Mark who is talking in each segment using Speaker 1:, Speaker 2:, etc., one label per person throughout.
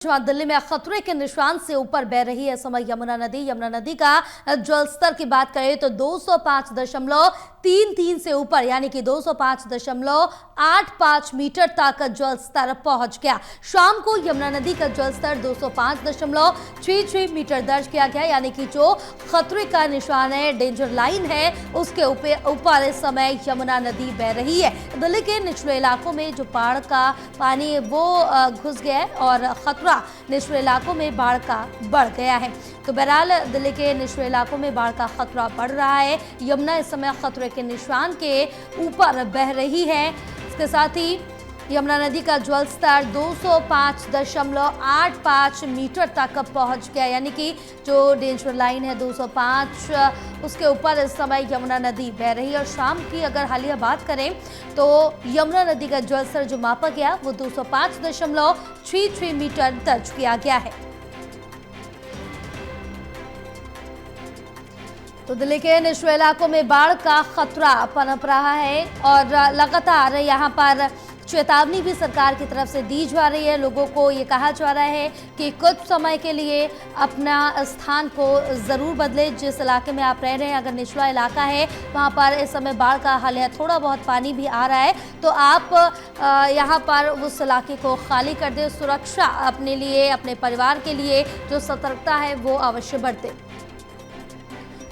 Speaker 1: जहां दिल्ली में खतरे के निशान से ऊपर बह रही है समय यमुना नदी का जलस्तर की बात करें तो 205.33 से ऊपर यानी कि 205.85 मीटर तक जलस्तर पहुंच गया। शाम को यमुना नदी का जलस्तर 205.66 मीटर दर्ज किया गया, यानी कि जो खतरे का निशान है, डेंजर लाइन है, उसके ऊपर इस समय यमुना नदी बह रही है। दिल्ली के निचले इलाकों में जो बाढ़ का पानी है वो घुस गया है और खतरा निचले इलाकों में बाढ़ का बढ़ गया है। तो बहरहाल दिल्ली के निचले इलाकों में बाढ़ का खतरा बढ़ रहा है। यमुना इस समय खतरे के निशान के ऊपर बह रही है। इसके साथ ही यमुना नदी का जलस्तर 205.85 मीटर तक पहुंच गया, यानी कि जो डेंजर लाइन है 205, उसके ऊपर इस समय यमुना नदी बह रही है। और शाम की अगर हालिया बात करें तो यमुना नदी का जलस्तर जो मापा गया वो 205.63 मीटर दर्ज किया गया है। तो दिल्ली के निचले इलाकों में बाढ़ का खतरा पनप रहा है और लगातार यहाँ पर चेतावनी भी सरकार की तरफ से दी जा रही है। लोगों को ये कहा जा रहा है कि कुछ समय के लिए अपना स्थान को ज़रूर बदले। जिस इलाके में आप रह रहे हैं, अगर निचला इलाका है वहाँ पर इस समय बाढ़ का हाल है, थोड़ा बहुत पानी भी आ रहा है, तो आप यहाँ पर उस इलाके को खाली कर दें। सुरक्षा अपने लिए, अपने परिवार के लिए जो सतर्कता है वो अवश्य बरतें।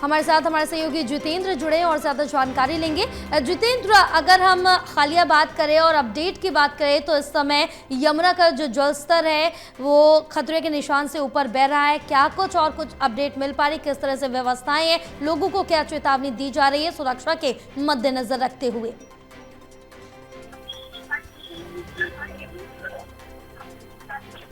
Speaker 1: हमारे साथ हमारे सहयोगी जितेंद्र जुड़े और ज़्यादा जानकारी लेंगे। जितेंद्र, अगर हम हालिया बात करें और अपडेट की बात करें तो इस समय यमुना का जो जलस्तर है वो खतरे के निशान से ऊपर बह रहा है। क्या कुछ अपडेट मिल पा रही, किस तरह से व्यवस्थाएं हैं, लोगों को क्या चेतावनी दी जा रही है सुरक्षा के मद्देनजर रखते हुए?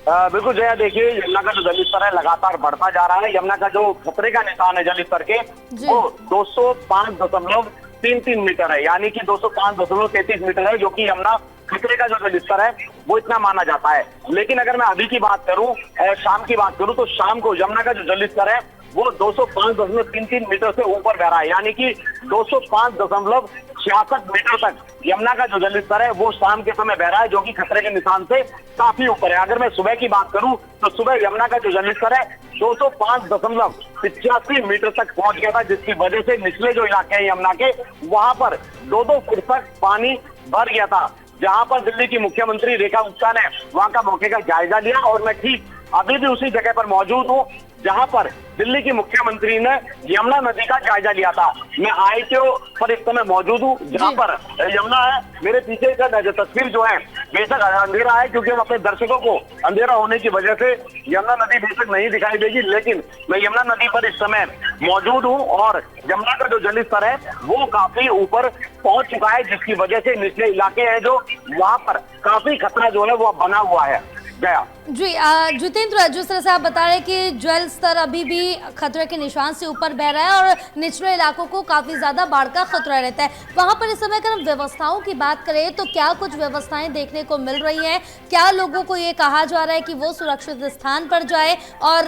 Speaker 2: बिल्कुल जया, देखिए यमुना का जो जलस्तर है लगातार बढ़ता जा रहा है। यमुना का जो खतरे का निशान है जलस्तर के वो 205.33 मीटर है, यानी कि 205.33 मीटर है, जो कि यमुना खतरे का जो जलस्तर है वो इतना माना जाता है। लेकिन अगर मैं अभी की बात करूं, शाम की बात करूं, तो शाम को यमुना का जो जलस्तर है वो 205.33 मीटर से ऊपर बह रहा है, यानी कि 205.66 मीटर तक यमुना का जो जलस्तर है वो शाम के समय बह रहा है, जो कि खतरे के निशान से काफी ऊपर है। अगर मैं सुबह की बात करूं तो सुबह यमुना का जो जलस्तर है 205.85 मीटर तक पहुंच गया था, जिसकी वजह से निचले जो इलाके हैं यमुना के, वहां पर 2-2 फुट तक पानी भर गया था। जहां पर दिल्ली की मुख्यमंत्री रेखा गुप्ता ने वहां का मौके का जायजा लिया और मैं ठीक अभी भी उसी जगह पर मौजूद हूँ जहां पर दिल्ली की मुख्यमंत्री ने यमुना नदी का जायजा लिया था। मैं ITO पर इस समय मौजूद हूँ जहां पर यमुना है। मेरे पीछे का तस्वीर जो है बेशक अंधेरा है, क्योंकि हम अपने दर्शकों को अंधेरा होने की वजह से यमुना नदी बेशक नहीं दिखाई देगी, लेकिन मैं यमुना नदी पर इस समय मौजूद हूँ और यमुना का जो जलस्तर है वो काफी ऊपर पहुंच चुका है, जिसकी वजह से निचले इलाके हैं जो वहां पर काफी खतरा जो है वो बना हुआ है। गया
Speaker 1: जी जितेंद्र, जिस तरह से आप बता रहे हैं कि जल स्तर अभी भी खतरे के निशान से ऊपर बह रहा है और निचले इलाकों को काफी ज्यादा बाढ़ का खतरा रहता है, वहां पर इस समय अगर हम व्यवस्थाओं की बात करें तो क्या कुछ व्यवस्थाएं देखने को मिल रही हैं? क्या लोगों को ये कहा जा रहा है कि वो सुरक्षित स्थान पर जाए और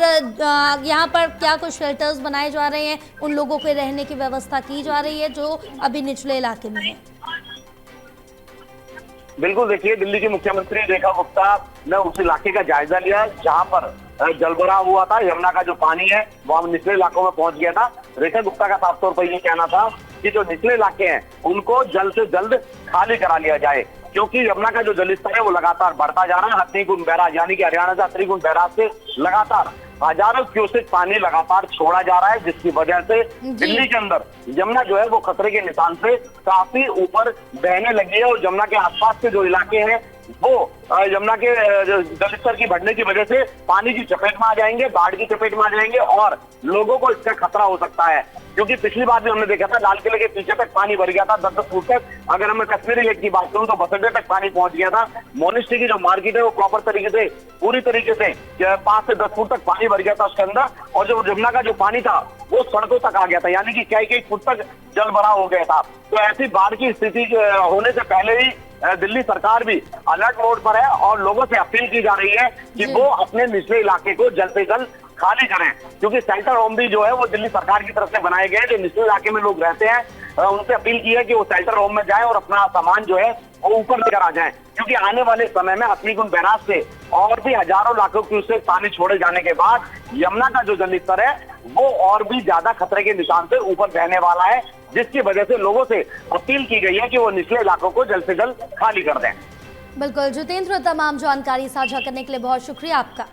Speaker 1: यहाँ पर क्या कुछ शेल्टर्स बनाए जा रहे हैं, उन लोगों के रहने की व्यवस्था की जा रही है जो अभी निचले इलाके में है?
Speaker 2: बिल्कुल, देखिए दिल्ली की मुख्यमंत्री रेखा गुप्ता ने उस इलाके का जायजा लिया जहां पर जलभराव हुआ था। यमुना का जो पानी है वो निचले इलाकों में पहुंच गया था। रेखा गुप्ता का साफ तौर पर ये कहना था कि जो निचले इलाके हैं उनको जल्द से जल्द खाली करा लिया जाए, क्योंकि यमुना का जो जलस्तर है वो लगातार बढ़ता जा रहा है। हथनीकुंड बैराज यानी कि हरियाणा से हथनीकुंड बैराज से लगातार हजारों क्यूसेक पानी लगातार छोड़ा जा रहा है, जिसकी वजह से दिल्ली के अंदर यमुना जो है वो खतरे के निशान से काफी ऊपर बहने लगी है और यमुना के आसपास के जो इलाके हैं वो यमुना के जलस्तर की बढ़ने की वजह से पानी की चपेट में आ जाएंगे, बाढ़ की चपेट में आ जाएंगे और लोगों को इसका खतरा हो सकता है। क्योंकि पिछली बार भी हमने देखा था लाल किले के पीछे तक पानी भर गया था 10-10 फुट तक। अगर मैं कश्मीरी लेक की बात करूं तो बसंडे तक पानी पहुंच गया था। मोनिस्ट्री की जो मार्केट है वो प्रॉपर तरीके से, पूरी तरीके से 5 से 10 फुट तक पानी भर गया था उसके अंदर, और जो यमुना का जो पानी था वो सड़कों तक आ गया था, यानी कि कई फुट तक जल भराव हो गया था। तो ऐसी बाढ़ की स्थिति होने से पहले ही दिल्ली सरकार भी अलर्ट मोड पर है और लोगों से अपील की जा रही है कि वो अपने निचले इलाके को जल्द से जल्द खाली करें, क्योंकि शेल्टर होम भी जो है वो दिल्ली सरकार की तरफ से बनाए गए हैं। जो निचले इलाके में लोग रहते हैं उनसे अपील की है कि वो शेल्टर होम में जाएं और अपना सामान जो है वो ऊपर लेकर आ जाएं, क्योंकि आने वाले समय में हथनीकुंड बैराज से और भी हजारों लाखों क्यूसेक पानी छोड़े जाने के बाद यमुना का जो जलस्तर है वो और भी ज्यादा खतरे के निशान से ऊपर बहने वाला है, जिसकी वजह से लोगों से अपील की गई है कि वो निचले इलाकों को जल्द से जल्द खाली कर दें।
Speaker 1: बिल्कुल जितेंद्र, तमाम जानकारी साझा करने के लिए बहुत शुक्रिया आपका।